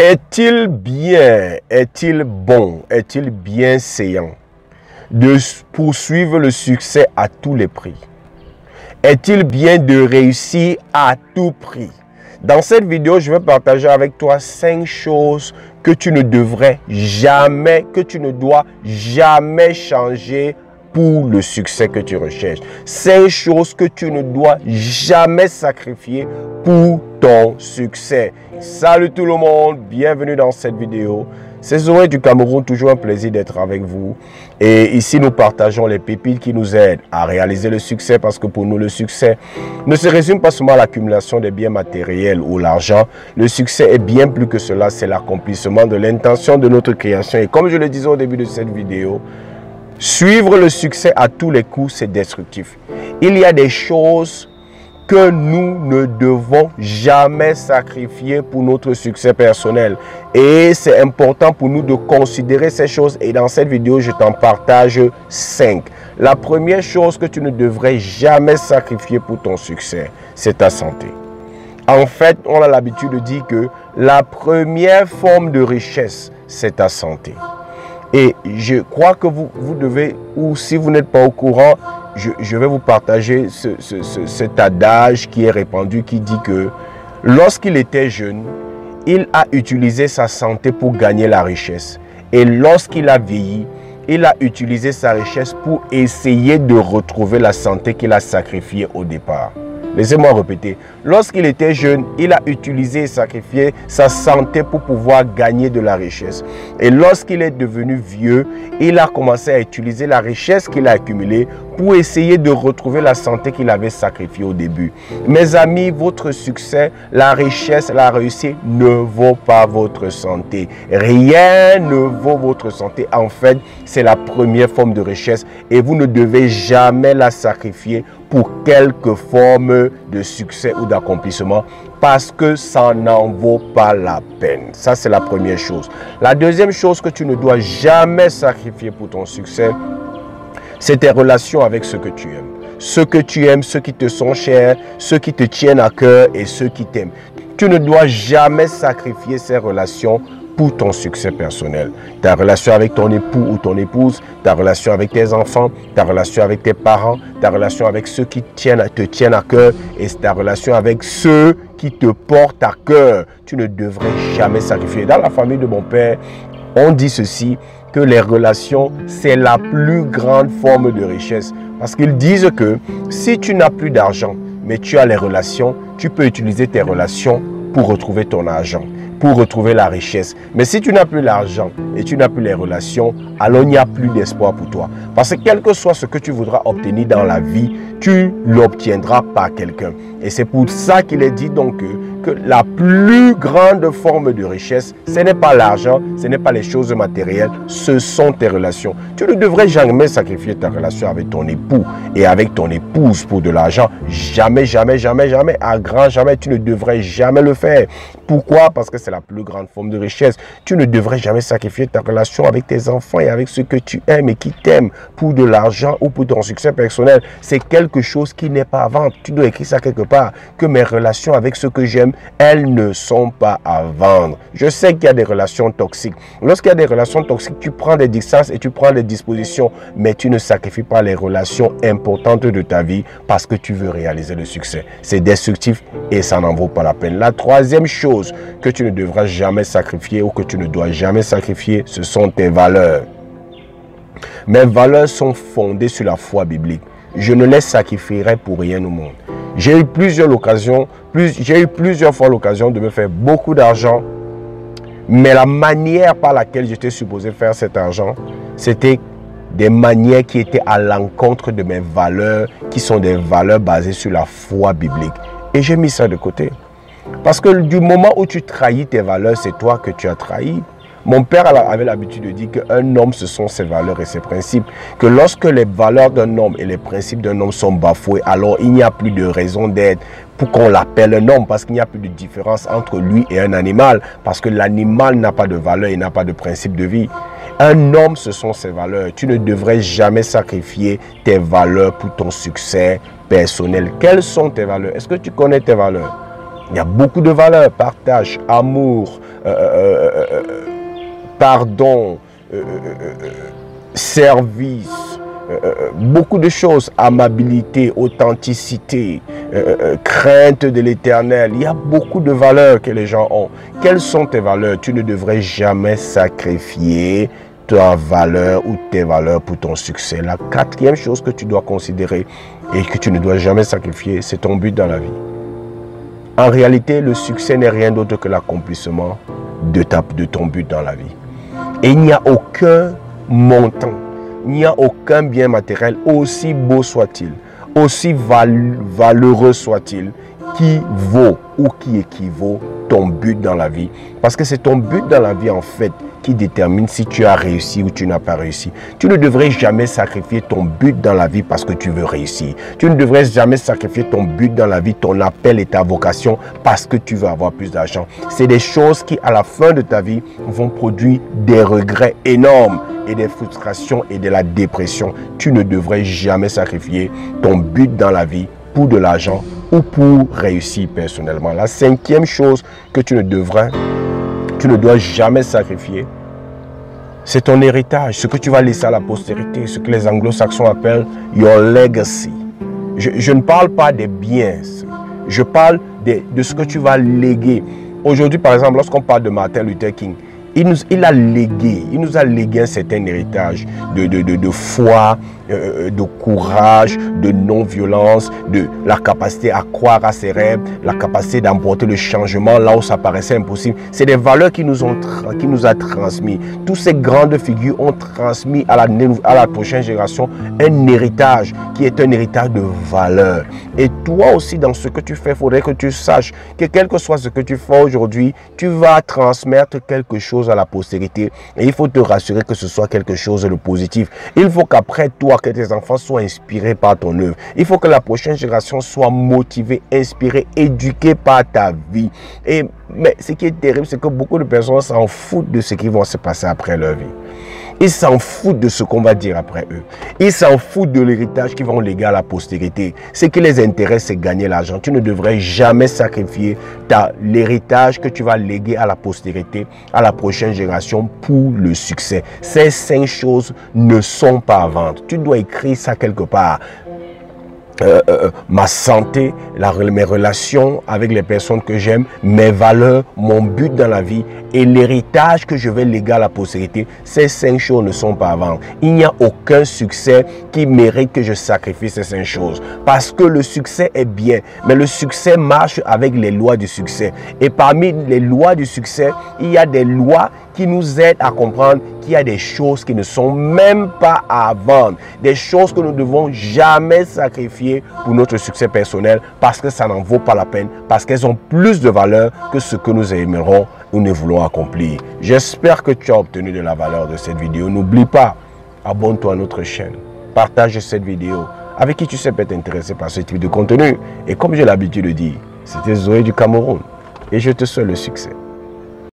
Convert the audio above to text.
Est-il bien, est-il bon, est-il bien séant de poursuivre le succès à tous les prix? Est-il bien de réussir à tout prix? Dans cette vidéo, je vais partager avec toi 5 choses que tu ne devrais jamais, que tu ne dois jamais changer pour le succès que tu recherches. 5 choses que tu ne dois jamais sacrifier pour ton succès. Salut tout le monde, bienvenue dans cette vidéo. C'est Zoé du Cameroun, toujours un plaisir d'être avec vous. Et ici, nous partageons les pépites qui nous aident à réaliser le succès, parce que pour nous, le succès ne se résume pas seulement à l'accumulation des biens matériels ou l'argent. Le succès est bien plus que cela, c'est l'accomplissement de l'intention de notre création. Et comme je le disais au début de cette vidéo, suivre le succès à tous les coups, c'est destructif. Il y a des choses que nous ne devons jamais sacrifier pour notre succès personnel. Et c'est important pour nous de considérer ces choses. Et dans cette vidéo, je t'en partage 5. La première chose que tu ne devrais jamais sacrifier pour ton succès, c'est ta santé. En fait, on a l'habitude de dire que la première forme de richesse, c'est ta santé. Et je crois que vous devez, ou si vous n'êtes pas au courant, je vais vous partager cet adage qui est répandu, qui dit que lorsqu'il était jeune, il a utilisé sa santé pour gagner la richesse. Et lorsqu'il a vieilli, il a utilisé sa richesse pour essayer de retrouver la santé qu'il a sacrifiée au départ. Laissez-moi répéter. Lorsqu'il était jeune, il a utilisé et sacrifié sa santé pour pouvoir gagner de la richesse. Et lorsqu'il est devenu vieux, il a commencé à utiliser la richesse qu'il a accumulée pour essayer de retrouver la santé qu'il avait sacrifiée au début. Mes amis, votre succès, la richesse, la réussite ne vaut pas votre santé. Rien ne vaut votre santé. En fait, c'est la première forme de richesse et vous ne devez jamais la sacrifier pour quelque forme de succès ou d'accomplissement, parce que ça n'en vaut pas la peine. Ça, c'est la première chose. La deuxième chose que tu ne dois jamais sacrifier pour ton succès, c'est tes relations avec ceux que tu aimes. Ceux que tu aimes, ceux qui te sont chers, ceux qui te tiennent à cœur et ceux qui t'aiment. Tu ne dois jamais sacrifier ces relations pour ton succès personnel. Ta relation avec ton époux ou ton épouse, ta relation avec tes enfants, ta relation avec tes parents, ta relation avec ceux qui te tiennent à cœur et ta relation avec ceux qui te portent à cœur. Tu ne devrais jamais sacrifier. Dans la famille de mon père, on dit ceci, que les relations, c'est la plus grande forme de richesse. Parce qu'ils disent que si tu n'as plus d'argent, mais tu as les relations, tu peux utiliser tes relations pour retrouver ton argent, pour retrouver la richesse. Mais si tu n'as plus l'argent et tu n'as plus les relations, alors il n'y a plus d'espoir pour toi. Parce que quel que soit ce que tu voudras obtenir dans la vie, tu l'obtiendras par quelqu'un. Et c'est pour ça qu'il est dit donc que la plus grande forme de richesse, ce n'est pas l'argent, ce n'est pas les choses matérielles, ce sont tes relations. Tu ne devrais jamais sacrifier ta relation avec ton époux et avec ton épouse pour de l'argent. Jamais, jamais, jamais, jamais, à grand jamais, tu ne devrais jamais le faire. Pourquoi? Parce que c'est la plus grande forme de richesse. Tu ne devrais jamais sacrifier ta relation avec tes enfants et avec ceux que tu aimes et qui t'aiment pour de l'argent ou pour ton succès personnel. C'est quelque chose qui n'est pas à vendre. Tu dois écrire ça quelque part, que mes relations avec ceux que j'aime, elles ne sont pas à vendre. Je sais qu'il y a des relations toxiques. Lorsqu'il y a des relations toxiques, tu prends des distances et tu prends des dispositions, mais tu ne sacrifies pas les relations importantes de ta vie parce que tu veux réaliser le succès. C'est destructif et ça n'en vaut pas la peine. La troisième chose que tu ne devras jamais sacrifier ou que tu ne dois jamais sacrifier, ce sont tes valeurs. Mes valeurs sont fondées sur la foi biblique. Je ne les sacrifierai pour rien au monde. J'ai eu plusieurs fois l'occasion de me faire beaucoup d'argent, mais la manière par laquelle j'étais supposé faire cet argent, c'était des manières qui étaient à l'encontre de mes valeurs, qui sont des valeurs basées sur la foi biblique. Et j'ai mis ça de côté. Parce que du moment où tu trahis tes valeurs, c'est toi que tu as trahi. Mon père avait l'habitude de dire qu'un homme, ce sont ses valeurs et ses principes. Que lorsque les valeurs d'un homme et les principes d'un homme sont bafoués, alors il n'y a plus de raison d'être pour qu'on l'appelle un homme. Parce qu'il n'y a plus de différence entre lui et un animal. Parce que l'animal n'a pas de valeur, il n'a pas de principe de vie. Un homme, ce sont ses valeurs. Tu ne devrais jamais sacrifier tes valeurs pour ton succès personnel. Quelles sont tes valeurs? Est-ce que tu connais tes valeurs? Il y a beaucoup de valeurs, partage, amour, pardon, service, beaucoup de choses, amabilité, authenticité, crainte de l'Éternel. Il y a beaucoup de valeurs que les gens ont. Quelles sont tes valeurs? Tu ne devrais jamais sacrifier ta valeur ou tes valeurs pour ton succès. La quatrième chose que tu dois considérer et que tu ne dois jamais sacrifier, c'est ton but dans la vie. En réalité, le succès n'est rien d'autre que l'accomplissement de ton but dans la vie. Et il n'y a aucun montant, il n'y a aucun bien matériel, aussi beau soit-il, aussi valeureux soit-il, qui vaut ou qui équivaut ton but dans la vie. Parce que c'est ton but dans la vie en fait qui détermine si tu as réussi ou tu n'as pas réussi. Tu ne devrais jamais sacrifier ton but dans la vie parce que tu veux réussir. Tu ne devrais jamais sacrifier ton but dans la vie, ton appel et ta vocation parce que tu veux avoir plus d'argent. C'est des choses qui, à la fin de ta vie, vont produire des regrets énormes et des frustrations et de la dépression. Tu ne devrais jamais sacrifier ton but dans la vie pour de l'argent ou pour réussir personnellement. La cinquième chose que tu ne dois jamais sacrifier, c'est ton héritage, ce que tu vas laisser à la postérité, ce que les anglo-saxons appellent your legacy. Je ne parle pas des biens, je parle de ce que tu vas léguer. Aujourd'hui, par exemple, lorsqu'on parle de Martin Luther King, il nous a légué un certain héritage de foi, de courage, de non-violence, de la capacité à croire à ses rêves, la capacité d'emporter le changement là où ça paraissait impossible. C'est des valeurs qui nous a transmis. Tous ces grandes figures ont transmis à la prochaine génération un héritage qui est un héritage de valeurs. Et toi aussi, dans ce que tu fais, il faudrait que tu saches que quel que soit ce que tu fais aujourd'hui, tu vas transmettre quelque chose à la postérité et il faut te rassurer que ce soit quelque chose de positif. Il faut qu'après toi, que tes enfants soient inspirés par ton œuvre. Il faut que la prochaine génération soit motivée, inspirée, éduquée par ta vie. Mais ce qui est terrible, c'est que beaucoup de personnes s'en foutent de ce qui va se passer après leur vie. Ils s'en foutent de ce qu'on va dire après eux. Ils s'en foutent de l'héritage qu'ils vont léguer à la postérité. Ce qui les intéresse, c'est gagner l'argent. Tu ne devrais jamais sacrifier l'héritage que tu vas léguer à la postérité, à la prochaine génération pour le succès. Ces 5 choses ne sont pas à vendre. Tu dois écrire ça quelque part. Ma santé, mes relations avec les personnes que j'aime, mes valeurs, mon but dans la vie et l'héritage que je vais léguer à la postérité, ces 5 choses ne sont pas à vendre. Il n'y a aucun succès qui mérite que je sacrifie ces 5 choses. Parce que le succès est bien, mais le succès marche avec les lois du succès. Et parmi les lois du succès, il y a des lois qui nous aident à comprendre qu'il y a des choses qui ne sont même pas à vendre. Des choses que nous ne devons jamais sacrifier pour notre succès personnel parce que ça n'en vaut pas la peine, parce qu'elles ont plus de valeur que ce que nous aimerons ou ne voulons accomplir. J'espère que tu as obtenu de la valeur de cette vidéo. N'oublie pas, abonne-toi à notre chaîne, partage cette vidéo avec qui tu sais peut être intéressé par ce type de contenu. Et comme j'ai l'habitude de dire, c'était Zoé du Cameroun et je te souhaite le succès.